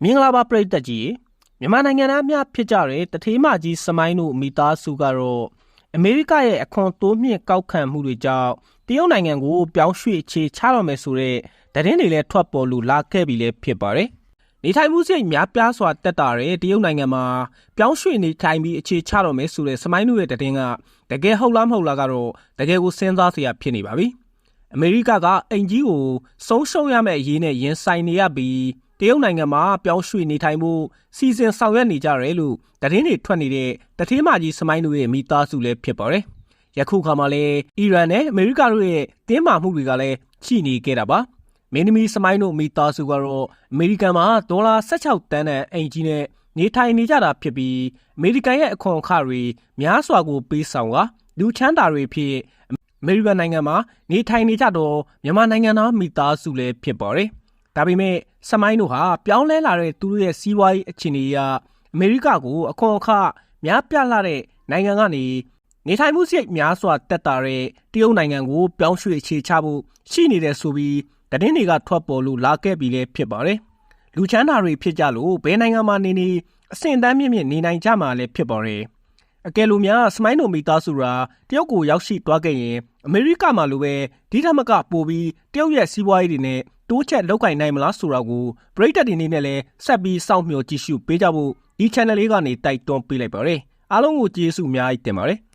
မင်္ဂလာပါပရိသတ်ကြီးမြန်မာနိုင်ငံသားများဖြစ်ကြတဲ့တထေးမကြီးစမိုင်းတို့မိသားစုကတော့အမေရိကရဲ့အခွန်တိုးမြင့်ကောက်ခံမှုတွေကြောင့်တရုတ်နိုင်ငံကိုပြောင်းရွှေ့အခြေချတော့မယ်ဆိုတဲ့သတင်းတွေလည်းထွက်ပေါ်လို့လာခဲ့ပြီလည်းဖြစ်ပါတယ်။နေထိုင်မှုစိတ်များပြားစွာတက်တာတဲ့တရုတ်နိုင်ငံမှာပြောင်းရွှေ့နေထိုင်ပြီးအခြေချတော့မယ်ဆိုတဲ့စမိုင်းတို့ရဲ့သတင်းကတကယ်ဟုတ်လားမဟုတ်လားကတော့တကယ်ကိုစဉ်းစားစရာဖြစ်နေပါပြီ။အမေရိကကအင်ကြီးကိုဆုံးရှုံးရမယ့်အရေးနဲ့ရင်ဆိုင်နေရပြီးတရုတ်နိုင်ငံမှာပြောင်းရွှေ့နေထိုင်ဖို့စီစဉ်ဆောင်ရွက်နေကြတယ်လို့သတင်းတွေထွက်နေတဲ့တထေးမကြီးစမိုင်းတို့ရဲ့မိသားစုလည်းဖြစ်ပါတယ်။ယခုခါမှာလည်းအီရန်နဲ့အမေရိကတို့ရဲ့တင်းမာမှုတွေကလည်းရှိနေခဲ့တာပါ။မင်းသမီးစမိုင်းတို့မိသားစုကတော့အမေရိကန်မှာဒေါ်လာ16တန်းနဲ့အင်ကြီးနဲ့နေထိုင်နေကြတာဖြစ်ပြီးအမေရိကန်ရဲ့အခွန်အခတွေများစွာကိုပေးဆောင်ကလူချမ်းသာတွေဖြစ်အမေရိကန်နိုင်ငံမှာနေထိုင်နေကြတော့မြန်မာနိုင်ငံသားမိသားစုလည်းဖြစ်ပါတယ်။ဒါပေမဲ့စမိုင်းတို့ဟာပြောင်းလဲလာတဲ့သူတို့ရဲ့စီးပွားရေးအခြေအနေအရအမေရိကကိုအခွန်အခများပြလာတဲ့နိုင်ငံကနေနေထိုင်မှုစိတ်များစွာတက်တာတဲ့တရုတ်နိုင်ငံကိုပြောင်းရွှေ့အခြေချဖို့ရှိနေတယ်ဆိုပြီးသတင်းတွေကထွက်ပေါ်လို့လာခဲ့ပြီလည်းဖြစ်ပါတယ်။လူချမ်းသာတွေဖြစ်ကြလို့ဘယ်နိုင်ငံမှာနေအဆင့်အတန်းမြင့်မြင့်နေနိုင်ကြမှာလည်းဖြစ်ပါတယ်။အကယ်လို့များစမိုင်းတို့မိသားစုရာတရုတ်ကိုရောက်ရှိသွားခဲ့ရင်အမေရိကမှာလိုပဲဒီထက်မကပိုပြီးတရုတ်ရဲ့စီးပွားရေးတွေနဲ့တိုးချက်လောက်ကင်နိုင်မလားဆိုတာကိုပရိသတ်တွေအနေနဲ့လည်းဆက်ပြီးစောင့်မျှော်ကြည့်ရှုပေးကြဖို့ဒီ channel လေးကနေတိုက်တွန်းပေးလိုက်ပါရစေ။အားလုံးကိုကျေးဇူးအများကြီးတင်ပါတယ်။